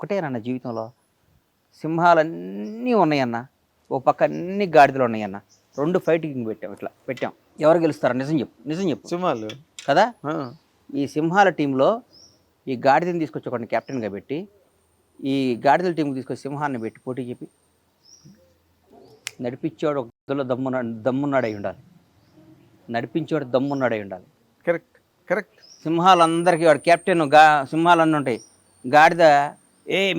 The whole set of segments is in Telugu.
ఒక్కటేనన్న జీవితంలో సింహాలన్నీ ఉన్నాయన్న, ఓ పక్క అన్ని గాడిదలు ఉన్నాయన్న, 2 ఫైటింగ్ పెట్టాం, ఇట్లా పెట్టాం. ఎవరు గెలుస్తారా? నిజం చెప్పు, నిజం చెప్పు. సింహాలు కదా. ఈ సింహాల టీంలో ఈ గాడిదని తీసుకొచ్చి ఒకరిని కెప్టెన్గా పెట్టి, ఈ గాడిదల టీంకి తీసుకొచ్చి సింహాన్ని పెట్టి పోటీ చెప్పి నడిపించేవాడు ఒక దమ్మున్నాడై ఉండాలి. నడిపించేవాడు దమ్మున్నాడై ఉండాలి. Correct correct. సింహాలందరికీ వాడు కెప్టెన్, సింహాలన్నీ ఉంటాయి. గాడిద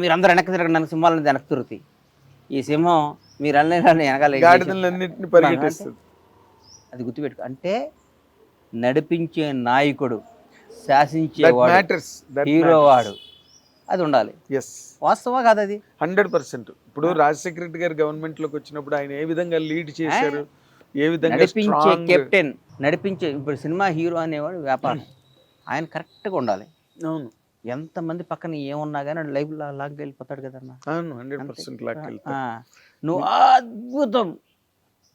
మీరందరూ వెనక్కి తిరగండి, నన్ను సింహాలను వెనక్కి తిరుగుతాయి. ఈ సింహం మీరు అన్నీ వెనకాల గాడిదలన్నింటినీ పరిగెట్టిస్తుంది. అది గుర్తుపెట్టుకో. అంటే నడిపించే నాయకుడు, శాసించేవాడు, హీరో వాడు, అది ఉండాలి. ఎస్, వాస్తవా కాదు అది? 100%. ఇప్పుడు రాజశేఖర రెడ్డి గారు గవర్నమెంట్లోకి వచ్చినప్పుడు ఆయన ఏ విధంగా లీడ్ చేశారు, ఏ విధంగా నడిపించే కెప్టెన్, నడిపించే. ఇప్పుడు సినిమా హీరో అనేవాడు వ్యాపారం, ఆయన కరెక్ట్గా ఉండాలి. అవును. ఎంతమంది పక్కన ఏమున్నా కానీ లైఫ్ లాగా వెళ్ళిపోతాడు కదన్నా. అవును, 100% నువ్వు అద్భుతం,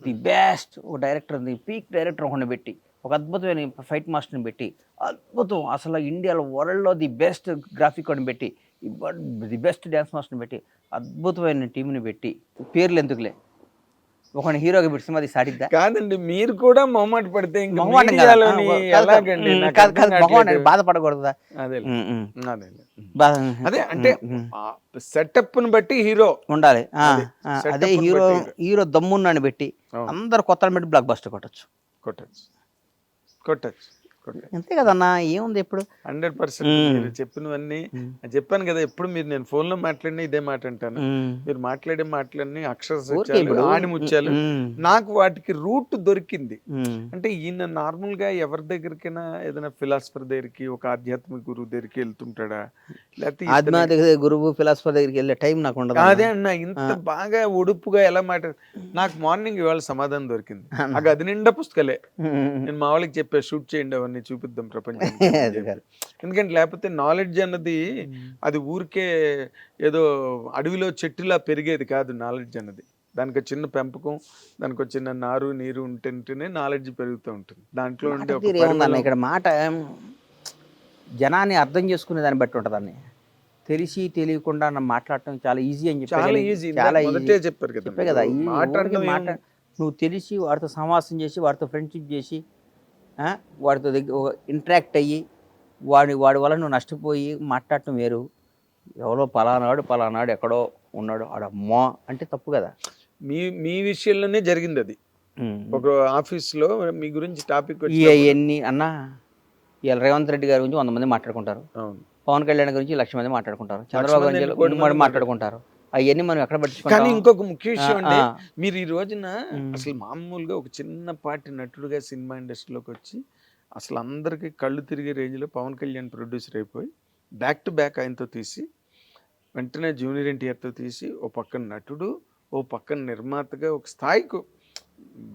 ది బెస్ట్ ఓ డైరెక్టర్, ది పీక్ డైరెక్టర్ ఒకరిని పెట్టి, ఒక అద్భుతమైన ఫైట్ మాస్టర్ని పెట్టి, అద్భుతం అసలు ఇండియాలో వరల్డ్లో ది బెస్ట్ గ్రాఫిక్ అని పెట్టి, ది బెస్ట్ డ్యాన్స్ మాస్టర్ని పెట్టి, అద్భుతమైన టీంని పెట్టి, పేర్లు ఎందుకులే, ఒక హీరోగా పెట్టి సినిమా సాటిద్దా? కాదండి, మీరు కూడా మొహమాట పడితే బాధపడకూడదా? అదే అంటే సెటప్ ని బట్టి హీరో ఉండాలి. అదే హీరో దమ్మున్నాని పెట్టి అందరు కొత్త పెట్టి బ్లాక్ బస్టర్ కొట్టచ్చు. అంతే కదన్నా, ఏముంది ఇప్పుడు. 100% చెప్పినవన్నీ చెప్పాను కదా. ఎప్పుడు మీరు నేను ఫోన్ లో మాట్లాడినా ఇదే మాట అంటాను. మీరు మాట్లాడే మాటలన్నీ అక్షర సత్యాలు, ఆణిముత్యాలు. నాకు వాటికి రూట్ దొరికింది. అంటే ఈయన నార్మల్ గా ఎవరి దగ్గరికైనా ఏదైనా ఫిలాసఫర్ దగ్గరికి, ఒక ఆధ్యాత్మిక గురువు దగ్గరికి వెళ్తుంటాడా, లేకపోతే ఆధ్యాత్మిక గురువు ఫిలాసఫర్ దగ్గరికి వెళ్ళే టైం నాకు ఉండదు. అదే అన్న, ఇంత బాగా ఒడుపుగా ఎలా మాట. నాకు మార్నింగ్ ఇవాళ సమాధానం దొరికింది. నాకు అది నిండా పుస్తకాలే. నేను మా వాళ్ళకి చెప్పా, షూట్ చేయండి, అవన్నీ చూపిద్దాం ప్రపంచం. ఎందుకంటే లేకపోతే నాలెడ్జ్ అన్నది అది ఊరికే ఏదో అడవిలో చెట్టులా పెరిగేది కాదు. నాలెడ్జ్ అన్నది దానికి చిన్న పెంపకం, దానికి చిన్న నారు నీరు ఉంటేనే నాలెడ్జ్ పెరుగుతూ ఉంటుంది. దాంట్లో ఉండే ఇక్కడ మాట జనాన్ని అర్థం చేసుకునే దాన్ని బట్టి ఉంటుందని, తెలిసి తెలియకుండా మాట్లాడటం చాలా ఈజీ అని చెప్పి చాలా ఈజీ. చాలా చెప్పారు కదా. నువ్వు తెలిసి వాడితో సమాసం చేసి, వాడితో ఫ్రెండ్షిప్ చేసి, వాడితో ఇంటరాక్ట్ అయ్యి, వాడి వల్ల నువ్వు నష్టపోయి మాట్లాడటం వేరు. ఎవరో పలానాడు ఎక్కడో ఉన్నాడు ఆడమ్మా అంటే తప్పు కదా. మీ విషయంలోనే జరిగింది అది. ఒక ఆఫీస్లో మీ గురించి టాపిక్ ఎన్ని అన్నా, ఇవాళ రేవంత్ రెడ్డి గారి గురించి 100 మంది మాట్లాడుకుంటారు, పవన్ కళ్యాణ్ గురించి 1,00,000 మంది మాట్లాడుకుంటారు, చంద్రబాబు గురించి మాట్లాడుకుంటారు. అవన్నీ మనం ఎక్కడ పట్టించుకుంటాం. కానీ ఇంకొక ముఖ్య విషయం అంటే, మీరు ఈ రోజున అసలు మామూలుగా ఒక చిన్నపాటి నటుడుగా సినిమా ఇండస్ట్రీలోకి వచ్చి అసలు అందరికీ కళ్ళు తిరిగే రేంజ్లో పవన్ కళ్యాణ్ ప్రొడ్యూసర్ అయిపోయి, బ్యాక్ టు బ్యాక్ ఆయనతో తీసి, వెంటనే జూనియర్ ఎన్టీఆర్తో తీసి, ఓ పక్కన నటుడు, ఓ పక్కన నిర్మాతగా ఒక స్థాయికు.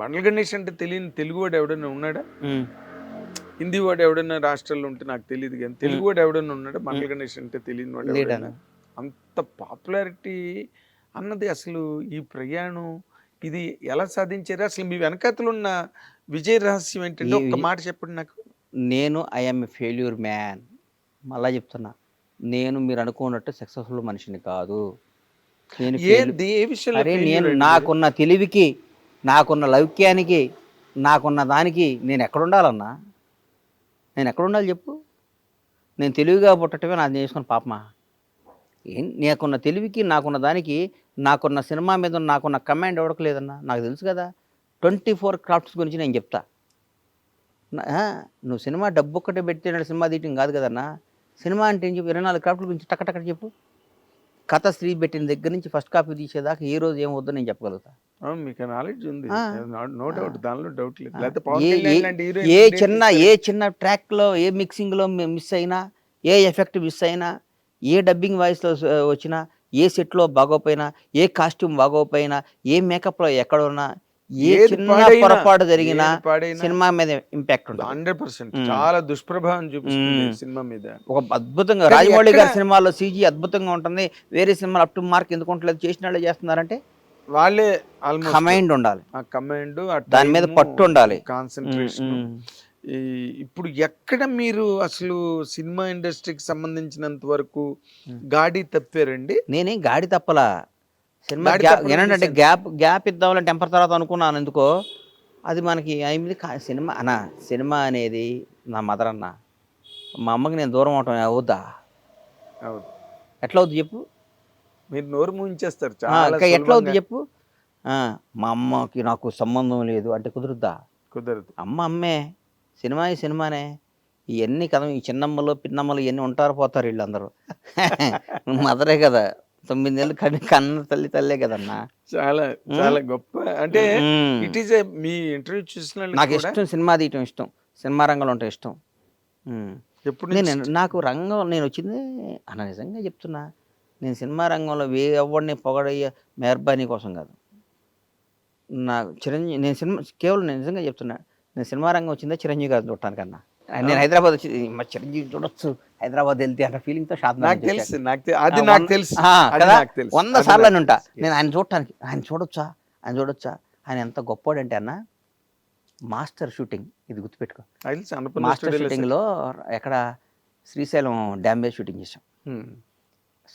బండ్ల గణేష్ అంటే తెలియని తెలుగువాడు ఎవడైనా ఉన్నాడా? హిందీ వాడు ఎవడైనా రాష్ట్రాల్లో ఉంటే నాకు తెలియదు, కానీ తెలుగువాడు ఎవడైనా ఉన్నాడా? బండ్ల గణేష్ అంటే తెలియని వాడు ఎవడైనా? అంత పాపులారిటీ అన్నది అసలు ఈ ప్రయాణం ఇది ఎలా సాధించారు? అసలు మీ వెనకాతలు ఉన్న విజయ రహస్యం ఏంటంటే ఒక్క మాట చెప్పండి నాకు. నేను ఐఎమ్ ఏ ఫెయిల్యూర్ మ్యాన్. మళ్ళా చెప్తున్నా, నేను మీరు అనుకున్నట్టు సక్సెస్ఫుల్ మనిషిని కాదు. నేను నాకున్న తెలివికి, నాకున్న లౌక్యానికి, నాకున్న దానికి నేను ఎక్కడుండాలన్నా? నేను ఎక్కడుండాలి చెప్పు? నేను తెలివిగా పుట్టటమే నాది చేసుకున్న పాపమా? నాకున్న తెలివికి, నాకున్న దానికి, నాకున్న సినిమా మీద నాకున్న కమాండ్ ఎవడకలేదన్నా. నాకు తెలుసు కదా. 24 క్రాఫ్ట్స్ గురించి నేను చెప్తా. నువ్వు సినిమా డబ్బు ఒక్కటే పెడితే సినిమా తీయటం కాదు కదన్నా. సినిమా అంటే ఏం చెప్పు, 24 క్రాఫ్ట్ల గురించి టక్కటక్కడ చెప్పు. కథ స్త్రీ పెట్టిన దగ్గర నుంచి ఫస్ట్ కాపీ తీసేదాకా ఏ రోజు ఏమవుద్దో నేను చెప్పగలుగుతా. మీకు నాలెడ్జ్ ఉంది, నో డౌట్, దానిలో డౌట్ లేదు. ఏ చిన్న ట్రాక్లో, ఏ మిక్సింగ్లో మిస్ అయినా, ఏ ఎఫెక్ట్ మిస్ అయినా, ఏ డబ్బింగ్ వాయిస్లో వచ్చినా, ఏ సెట్లో బాగోపోయినా, ఏ కాస్ట్యూమ్ బాగోపోయినా, ఏ మేకప్లో ఎక్కడున్నా, ఏ చిన్న పొరపాటు జరిగినా సినిమా మీద ఇంపాక్ట్ ఉంటుంది. 100% చాలా దుష్ప్రభావం చూపిస్తుంది సినిమా మీద. ఒక అద్భుతంగా రాజమౌళి గారి సినిమాలో CG అద్భుతంగా ఉంటుంది, వేరే సినిమాలు అప్ టు మార్క్ ఎందుకు ఉండలేదు? చేసిన వాళ్ళే చేస్తున్నారంటే వాళ్ళే కమాండ్ ఉండాలి, కమాండ్, దాని మీద పట్టు ఉండాలి, కాన్సన్ట్రేషన్. ఇప్పుడు ఎక్కడ మీరు అసలు సినిమా ఇండస్ట్రీకి సంబంధించినంత వరకు గాడి తప్పారండి? నేనేం గాడి తప్పలా. సినిమా గాడి గ్యాప్ తప్పడం in the ఏంటంటే sense? గ్యాప్ ఇద్దాంలే టెంపర్ తర్వాత అనుకున్నాను ఎందుకో. అది మనకి అయింది సినిమా అన్న. సినిమా అనేది నా మదర్ అన్న. మా అమ్మకి నేను దూరం అవటం అవుద్దా? అవును. ఎట్లా అవుద్ది చెప్పు? మీరు నోరు మూయించేస్తారు చాలా ఎట్లా అవుద్ది సులభంగా. చెప్పు? మా అమ్మకి నాకు సంబంధం లేదు అంటే కుదురుద్దా? కుదరదు. అమ్మ అమ్మే. సినిమా సినిమానే. ఇవన్నీ కదా ఈ చిన్నమ్మలు పిన్నమ్మలు ఇవన్నీ ఉంటారు పోతారు వీళ్ళందరూ. మదరే కదా. 9 నెలలు కన్న తల్లే కదన్నా. చాలా చాలా గొప్ప. అంటే మ్మ్. ఇట్ ఈస్ మీ ఇంటర్వ్యూ చూసిన నాకు కూడా ఇష్టం సినిమా తీయటం ఇష్టం. సినిమా రంగంలో ఉంటే ఇష్టం. ఎప్పుడు నుంచి నాకు రంగం నేను వచ్చింది అన్న నిజంగా చెప్తున్నా. నేను సినిమా రంగంలో ఎవరిని పొగడయ్యే మెహర్బానీ కోసం కాదు. నాకు చిరంజీవి నేను కేవలం నేను నిజంగా చెప్తున్నా. నేను సినిమా రంగం వచ్చిందే చిరంజీవి గారు చూడటానికన్నా. నేను హైదరాబాద్ వచ్చి మా చిరంజీవి చూడొచ్చు హైదరాబాద్ వెళ్తే అన్న ఫీలింగ్తో నాకు తెలుసు అది నాకు తెలుసు అది కదా నాకు తెలుసు 100 సార్లు అని ఉంటా. నేను ఆయన చూడటానికి ఆయన చూడొచ్చా ఆయన ఎంత గొప్పోడంటే అన్న. మాస్టర్ షూటింగ్ ఇది గుర్తుపెట్టుకో. మాస్టర్ షూటింగ్లో ఎక్కడ శ్రీశైలం డ్యామ్ మీద షూటింగ్ చేసాం.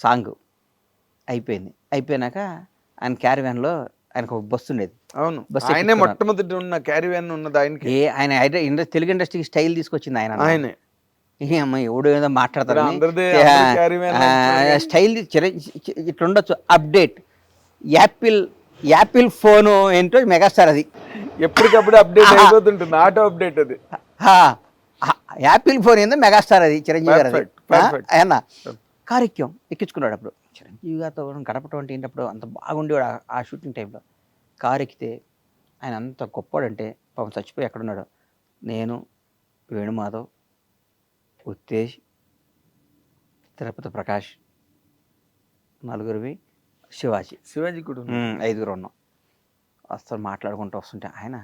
సాంగ్ అయిపోయినాక ఆయన క్యారివ్యాన్లో ఆయనకు ఒక బస్సు ఉండేది. అవును, బస్సు ఆయనే ఎక్కించుకున్నాను. మొట్టమొదటి ఉన్న క్యారివ్యాన్ ఉన్నది ఆయనకి. ఆయన తెలుగు ఇండస్ట్రీకి స్టైల్ తీసుకొచ్చింది ఆయన. ఆయనే అమ్మ ఎవడు ఏదో మాట్లాడతారు అందరిదే అందరి caravan అంటున్నారు. స్టైల్ ఇట్లా ఉండొచ్చు. అప్డేట్ యాపిల్ ఫోను ఏంటో మెగాస్టార్ అది. ఎప్పటికప్పుడు అప్డేట్ అయిపోతుంటుంది, ఆటో అప్డేట్ అది. యాపిల్ ఫోన్ ఏందో మెగాస్టార్ అది చిరంజీవి గారు. అది Perfect. ఆయన కారు ఎక్కించుకున్నాడు. అప్పుడు చిరంజీవి గారితో గడపటం అంటే ఏంటప్పుడు అంత బాగుండేవాడు. ఆ షూటింగ్ టైంలో కారు ఎక్కితే ఆయన అంత గొప్పవాడంటే పాపం చచ్చిపోయి ఎక్కడున్నాడు. నేను, వేణుమాధవ్, ఉత్తేజ్, తిరుపతి ప్రకాష్, నలుగురివి, శివాజీ కూడా 5గురు ఉన్నాం. అసలు మాట్లాడుకుంటూ వస్తుంటే ఆయన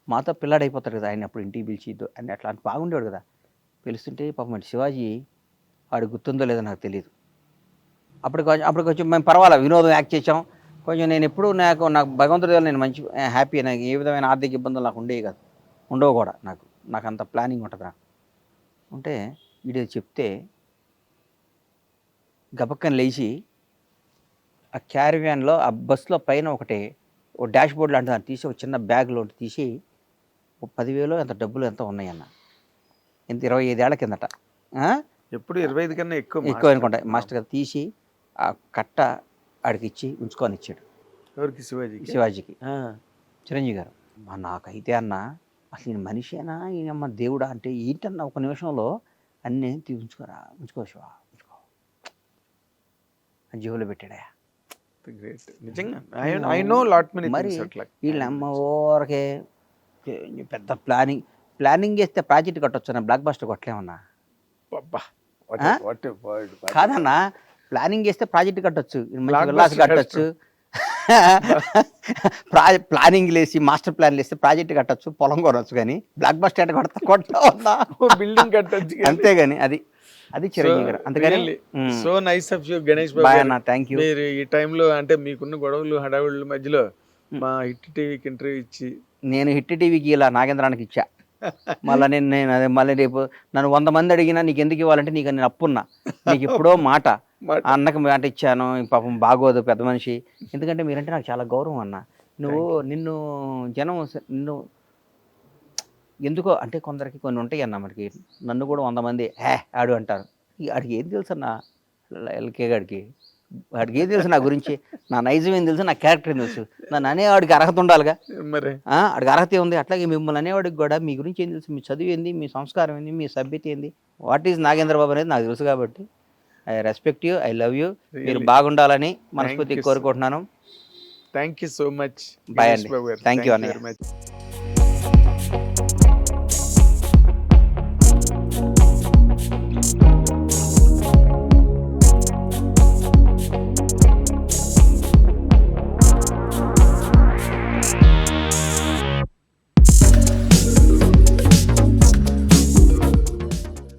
మాతో పిల్లాడైపోతాడు కదా. ఆయన అప్పుడు ఇంటికి పిలిచి అని అట్లా బాగుండేవాడు కదా. పిలుస్తుంటే పాపం శివాజీ వాడు గుర్తుందో లేదో నాకు తెలియదు. అప్పుడు కొంచెం మేము పర్వాలేదు వినోదం యాక్ట్ చేసాం. కొంచెం నేను ఎప్పుడు నాకు భగవంతుడి వల్ల నేను మంచి హ్యాపీ. నాకు ఏ విధమైన ఆర్థిక ఇబ్బందులు నాకు ఉండేవి కాదు, ఉండవు కూడా. నాకు అంత ప్లానింగ్ ఉంటుంది. నాకు ఉంటే వీడియో చెప్తే గబక్కని లేచి ఆ క్యారివ్యాన్లో ఆ బస్సులో పైన ఓ డాష్ బోర్డ్ లాంటి దాన్ని తీసి ఒక చిన్న బ్యాగ్లో తీసి 10,000 ఎంత డబ్బులు ఎంత ఉన్నాయన్న. 25 ఏళ్ల కిందట. ఎప్పుడు 25 కన్నా ఎక్కువ అనుకుంటా. మాస్టర్ గారు తీసి ఆ కట్ట ఆడికి ఇచ్చి ఉంచుకొని ఇచ్చాడు. ఎవరికి? శివాజీకి. చిరంజీవి గారు. నాకైతే అన్న అసలు ఈయన మనిషేనా ఈయనమ్మ దేవుడా అంటే ఏంటన్న ఒక నిమిషంలో అన్నీ ఉంచుకో శివ ఉంచుకో జీవులో పెట్టాడా. మరి వీళ్ళమ్మ ఊరకే పెద్ద ప్లానింగ్ చేస్తే ప్రాజెక్ట్ కట్టొచ్చు. బ్లాక్ బాస్టర్ కొట్టలేమన్నా కాదన్నా. ప్లానింగ్ చేస్తే ప్రాజెక్ట్ కట్టొచ్చు, విల్లాస్ కట్టొచ్చు. ప్లానింగ్ లేసి మాస్టర్ ప్లాన్ లేస్తే ప్రాజెక్ట్ కట్టొచ్చు, పొలం కొనొచ్చు. కానీ బ్లాక్ బస్టర్ కొట్టా బిల్డింగ్ కట్టొచ్చు. అంతేగాని అది చిరంజీవి గారు. అందుకని so nice of you Ganesh Babu. Thank you. మీరు ఈ టైంలో అంటే మీకున్న గొడవలు హడావుళ్ళ మధ్యలో మా హిట్ టీవీకి ఇంటర్వ్యూ ఇచ్చి నేను హిట్ టీవీకి ఇలా నాగేంద్రానికి ఇచ్చా. నేను అదే మళ్ళీ రేపు నన్ను 100 మంది అడిగినా నీకు ఎందుకు ఇవ్వాలంటే నీకు నేను అప్పున్నా. నీకు ఎప్పుడో మాట అన్నకు మాట ఇచ్చాను. పాపం బాగోదు పెద్ద మనిషి. ఎందుకంటే మీరంటే నాకు చాలా గౌరవం అన్న. నిన్ను జనం ఎందుకో అంటే కొందరికి కొన్ని ఉంటాయి అన్న. మనకి నన్ను కూడా 100 మంది ఆడు అంటారు. ఆడికి ఏం తెలుసు అన్న ఎల్కే గాడికి. వాడికి ఏం తెలుసు నా గురించి, నా నైజం ఏం తెలుసు, నా క్యారెక్టర్ ఏం తెలుసు. నన్ను అనేవాడికి అర్హత ఉండాలిగా. మరి వాడికి అర్హత ఉంది. అట్లాగే మిమ్మల్ని అనేవాడికి కూడా మీ గురించి ఏం తెలుసు, మీ చదువు ఏంది, మీ సంస్కారం ఏంది, మీ సభ్యత ఏంది, వాట్ ఈజ్ నాగేంద్రబాబు అనేది నాకు తెలుసు. కాబట్టి I respect you, I love you. మీరు బాగుండాలని మనస్ఫూర్తిగా కోరుకుంటున్నాను. Thank you so much. Bye అండి. థ్యాంక్ యూ అన్నయ్య.